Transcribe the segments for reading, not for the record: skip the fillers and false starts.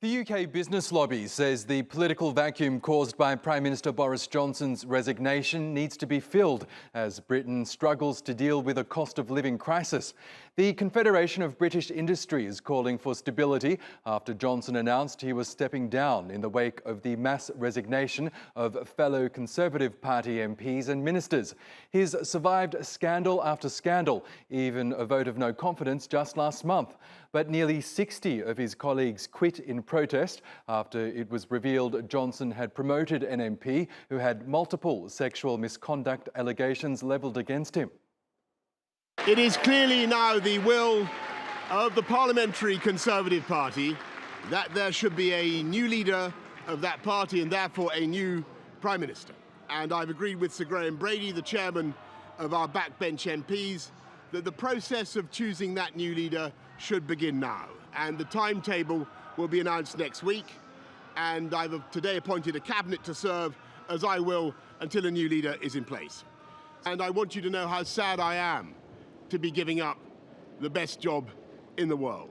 The UK business lobby says the political vacuum caused by Prime Minister Boris Johnson's resignation needs to be filled as Britain struggles to deal with a cost of living crisis. The Confederation of British Industry is calling for stability after Johnson announced he was stepping down in the wake of the mass resignation of fellow Conservative Party MPs and ministers. He's survived scandal after scandal, even a vote of no confidence just last month. But nearly 60 of his colleagues quit in protest after it was revealed Johnson had promoted an MP who had multiple sexual misconduct allegations levelled against him. It is clearly now the will of the Parliamentary Conservative Party that there should be a new leader of that party and therefore a new Prime Minister. And I've agreed with Sir Graham Brady, the chairman of our backbench MPs, that the process of choosing that new leader should begin now. And the timetable will be announced next week. And I've today appointed a cabinet to serve, as I will, until a new leader is in place. And I want you to know how sad I am to be giving up the best job in the world.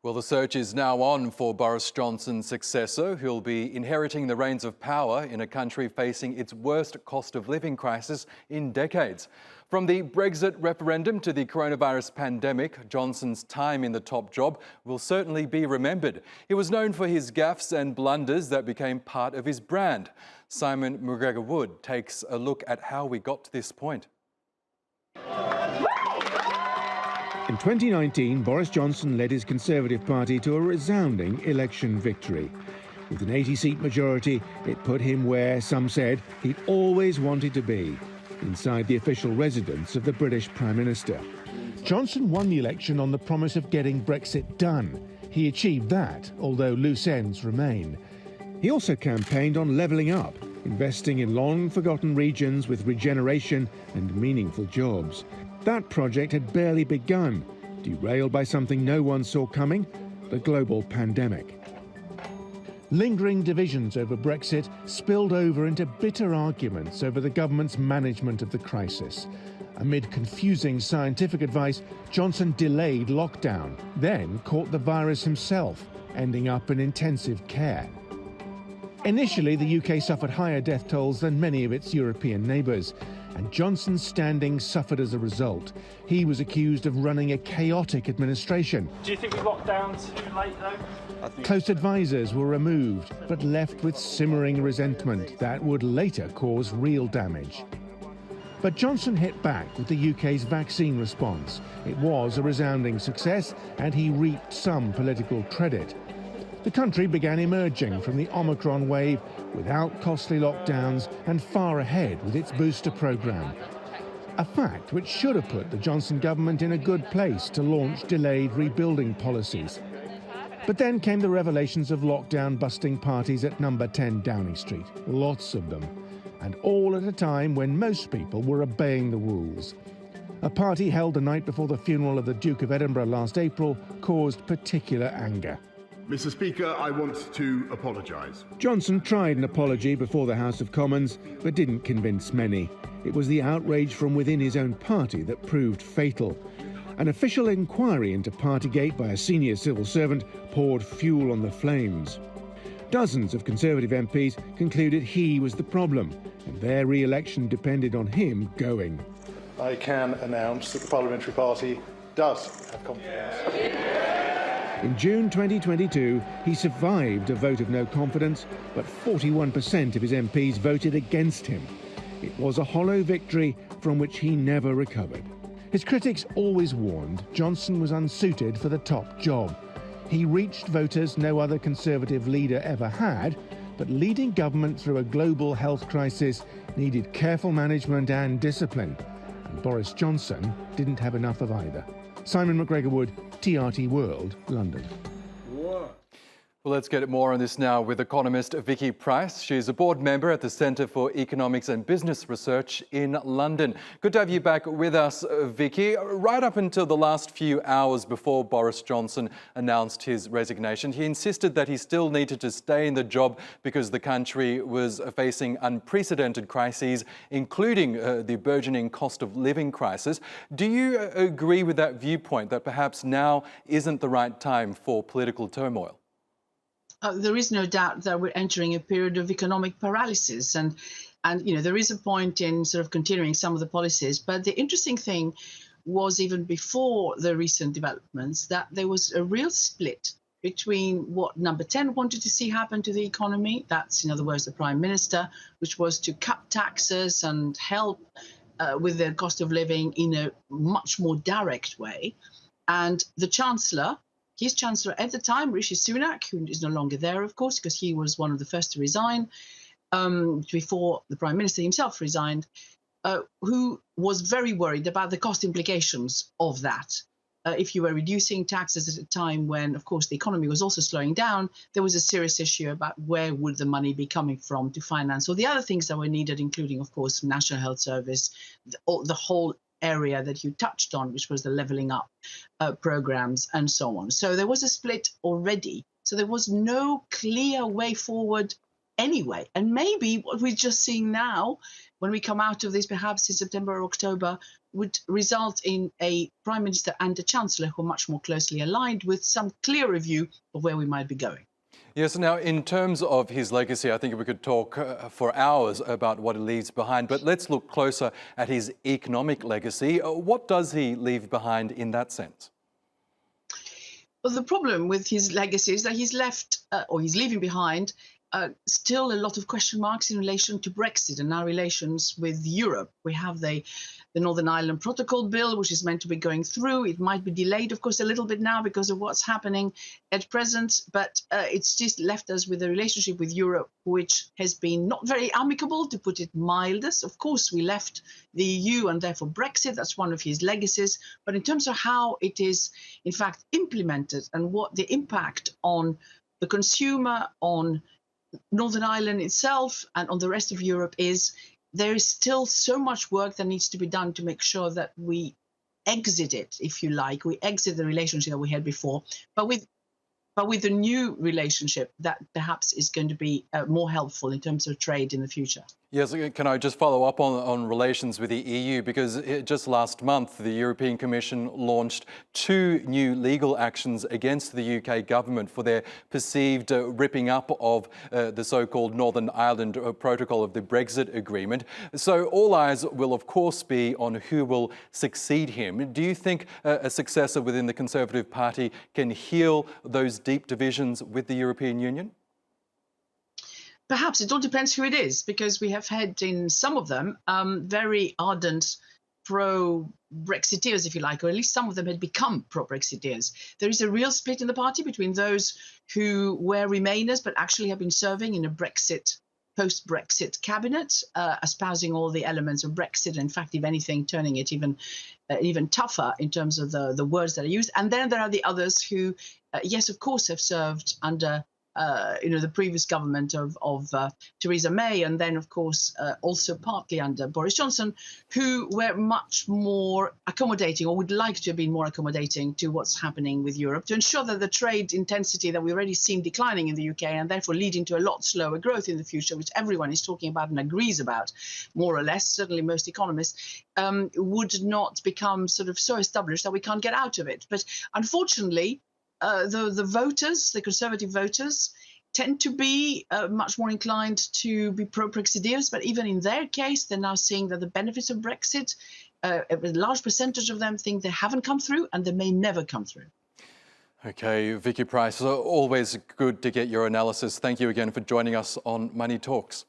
Well, the search is now on for Boris Johnson's successor, who'll be inheriting the reins of power in a country facing its worst cost of living crisis in decades. From the Brexit referendum to the coronavirus pandemic, Johnson's time in the top job will certainly be remembered. He was known for his gaffes and blunders that became part of his brand. Simon McGregor Wood takes a look at how we got to this point. In 2019, Boris Johnson led his Conservative Party to a resounding election victory. With an 80-seat majority, it put him where, some said, he'd always wanted to be, inside the official residence of the British Prime Minister. Johnson won the election on the promise of getting Brexit done. He achieved that, although loose ends remain. He also campaigned on levelling up, investing in long-forgotten regions with regeneration and meaningful jobs. That project had barely begun, derailed by something no one saw coming, the global pandemic. Lingering divisions over Brexit spilled over into bitter arguments over the government's management of the crisis. Amid confusing scientific advice, Johnson delayed lockdown, then caught the virus himself, ending up in intensive care. Initially, the UK suffered higher death tolls than many of its European neighbours, and Johnson's standing suffered as a result. He was accused of running a chaotic administration. Do you think we locked down too late, though? Close advisors were removed, but left with simmering resentment that would later cause real damage. But Johnson hit back with the UK's vaccine response. It was a resounding success, and he reaped some political credit. The country began emerging from the Omicron wave without costly lockdowns and far ahead with its booster programme. A fact which should have put the Johnson government in a good place to launch delayed rebuilding policies. But then came the revelations of lockdown-busting parties at number 10 Downing Street, lots of them, and all at a time when most people were obeying the rules. A party held the night before the funeral of the Duke of Edinburgh last April caused particular anger. Mr. Speaker, I want to apologise. Johnson tried an apology before the House of Commons, but didn't convince many. It was the outrage from within his own party that proved fatal. An official inquiry into Partygate by a senior civil servant poured fuel on the flames. Dozens of Conservative MPs concluded he was the problem, and their re-election depended on him going. I can announce that the Parliamentary Party does have confidence. In June 2022, he survived a vote of no confidence, but 41% of his MPs voted against him. It was a hollow victory from which he never recovered. His critics always warned Johnson was unsuited for the top job. He reached voters no other Conservative leader ever had, but leading government through a global health crisis needed careful management and discipline. And Boris Johnson didn't have enough of either. Simon McGregor Wood, TRT World, London. Well, let's get more on this now with economist Vicky Pryce. She's a board member at the Centre for Economics and Business Research in London. Good to have you back with us, Vicky. Right up until the last few hours before Boris Johnson announced his resignation, he insisted that he still needed to stay in the job because the country was facing unprecedented crises, including the burgeoning cost of living crisis. Do you agree with that viewpoint, that perhaps now isn't the right time for political turmoil? There is no doubt that we're entering a period of economic paralysis, and there is a point in sort of continuing some of the policies. But the interesting thing was, even before the recent developments, that there was a real split between what Number 10 wanted to see happen to the economy. That's, in other words, the Prime Minister, which was to cut taxes and help with the cost of living in a much more direct way, and the Chancellor. His Chancellor at the time, Rishi Sunak, who is no longer there, of course, because he was one of the first to resign before the Prime Minister himself resigned, who was very worried about the cost implications of that. If you were reducing taxes at a time when, of course, the economy was also slowing down, there was a serious issue about where would the money be coming from to finance all the other things that were needed, including, of course, National Health Service, the whole area that you touched on, which was the levelling up programs and so on. So there was a split already. So there was no clear way forward anyway. And maybe what we're just seeing now, when we come out of this, perhaps in September or October, would result in a Prime Minister and a Chancellor who are much more closely aligned with some clearer view of where we might be going. Yes, now in terms of his legacy, I think we could talk for hours about what he leaves behind, but let's look closer at his economic legacy. What does he leave behind in that sense? Well, the problem with his legacy is that he's left, or he's leaving behind, still a lot of question marks in relation to Brexit and our relations with Europe. We have the Northern Ireland Protocol Bill, which is meant to be going through. It might be delayed, of course, a little bit now because of what's happening at present, but it's just left us with a relationship with Europe which has been not very amicable, to put it mildest. Of course, we left the EU and therefore Brexit, that's one of his legacies. But in terms of how it is, in fact, implemented and what the impact on the consumer, on Northern Ireland itself and on the rest of Europe is, there is still so much work that needs to be done to make sure that we exit it, if you like. We exit the relationship that we had before, but with a new relationship that perhaps is going to be more helpful in terms of trade in the future. Yes, can I just follow up on relations with the EU? Because just last month, the European Commission launched 2 new legal actions against the UK government for their perceived ripping up of the so-called Northern Ireland Protocol of the Brexit agreement. So all eyes will, of course, be on who will succeed him. Do you think a successor within the Conservative Party can heal those deep divisions with the European Union? Perhaps. It all depends who it is, because we have had in some of them very ardent pro-Brexiteers, if you like, or at least some of them had become pro-Brexiteers. There is a real split in the party between those who were Remainers but actually have been serving in a post-Brexit cabinet, espousing all the elements of Brexit, in fact, if anything, turning it even tougher in terms of the words that are used. And then there are the others who, yes, of course, have served under the previous government of Theresa May, and then, of course, also partly under Boris Johnson, who were much more accommodating, or would like to have been more accommodating to what's happening with Europe, to ensure that the trade intensity that we already seen declining in the UK, and therefore leading to a lot slower growth in the future, which everyone is talking about and agrees about, more or less, certainly most economists, would not become sort of so established that we can't get out of it. But unfortunately, the voters, the Conservative voters, tend to be much more inclined to be pro-Brexiteers. But even in their case, they're now seeing that the benefits of Brexit, a large percentage of them think they haven't come through and they may never come through. OK, Vicky Pryce, always good to get your analysis. Thank you again for joining us on Money Talks.